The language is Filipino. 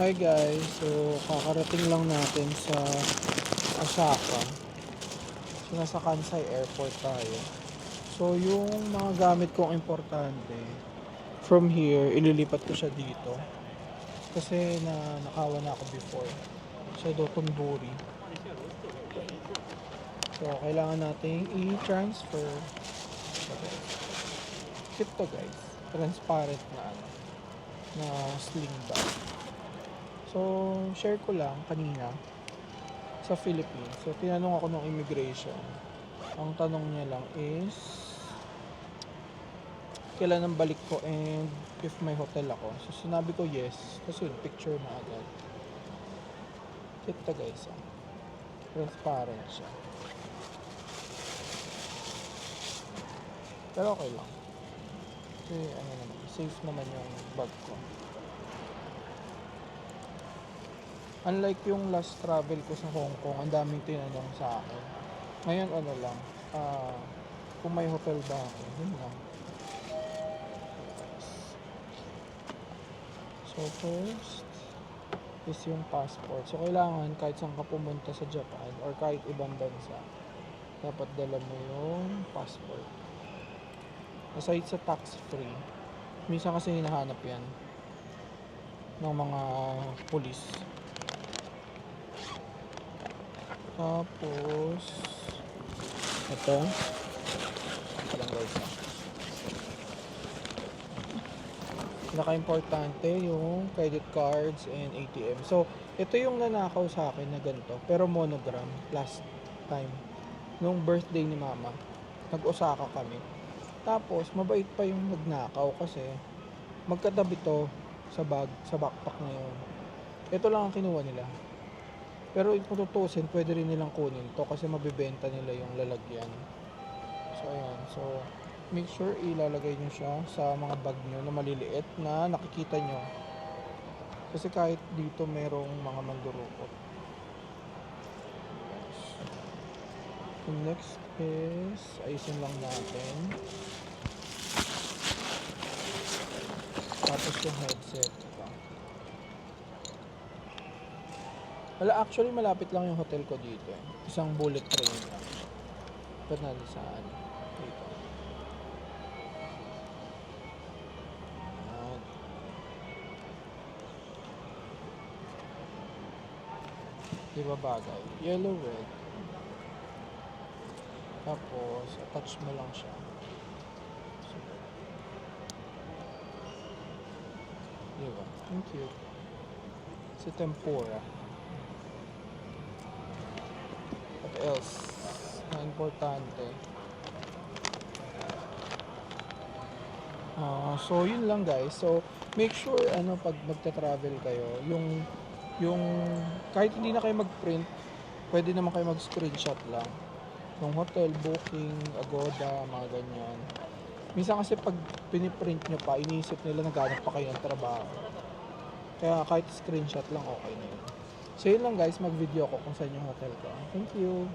Hi guys, so kakarating lang natin sa Osaka. So nasa Kansai Airport tayo. So yung mga gamit kong importante, from here, ililipat ko siya dito. Kasi nakawa na ako before sa Dotonbori. So kailangan nating i-transfer. Okay. Kit to guys, transparent na na sling bag. So share ko lang kanina sa Philippines. So, tinanong ako ng immigration. Ang tanong niya lang is, kailan ang balik ko and if may hotel ako. So, sinabi ko yes. Kasi picture na agad. Kita guys, transparent siya. Pero okay lang. Kasi ano naman, safe naman yung bag ko. Unlike yung last travel ko sa Hong Kong, ang daming tinanong sa akin. Ngayon ano lang, kung may hotel ba ako, yun lang. So first is yung passport. So kailangan kahit saan ka pumunta sa Japan or kahit ibang bansa, dapat dala mo yung passport. Aside sa tax free, minsan kasi hinahanap yan ng mga pulis. Tapos ito lang guys, pinaka-importante yung credit cards and ATM. So ito yung nanakaw sa akin na ganito, pero monogram last time nung birthday ni mama. Nag-Osaka kami. Tapos mabait pa yung nagnakaw kasi magkatabi to sa backpack na yun. Ito lang ang kinuha nila. Pero kung tutusin, pwede rin nilang kunin to kasi mabibenta nila yung lalagyan. So ayan, so make sure ilalagay nyo siya sa mga bag nyo na maliliit na nakikita nyo. Kasi kahit dito merong mga mandurukot. The next is, ayusin lang natin. Tapos yung headset. Wala, actually malapit lang yung hotel ko dito. Isang bullet train lang. Ito na saan. Dito. Ayan. Diba bagay? Yellow, red. Tapos, attach mo lang siya. Super. Diba? Ang cute. Sa tempura. What else? Na importante. So, yun lang guys. So, make sure, pag magta-travel kayo, yung, kahit hindi na kayo mag-print, pwede naman kayo mag-screenshot lang. Yung hotel booking, Agoda, mga ganyan. Minsan kasi pag piniprint nyo pa, iniisip nila naghanap pa kayo ng trabaho. Kaya kahit screenshot lang, okay na yun. So, yun lang guys, mag-video ako kung saan yung hotel ko. Thank you!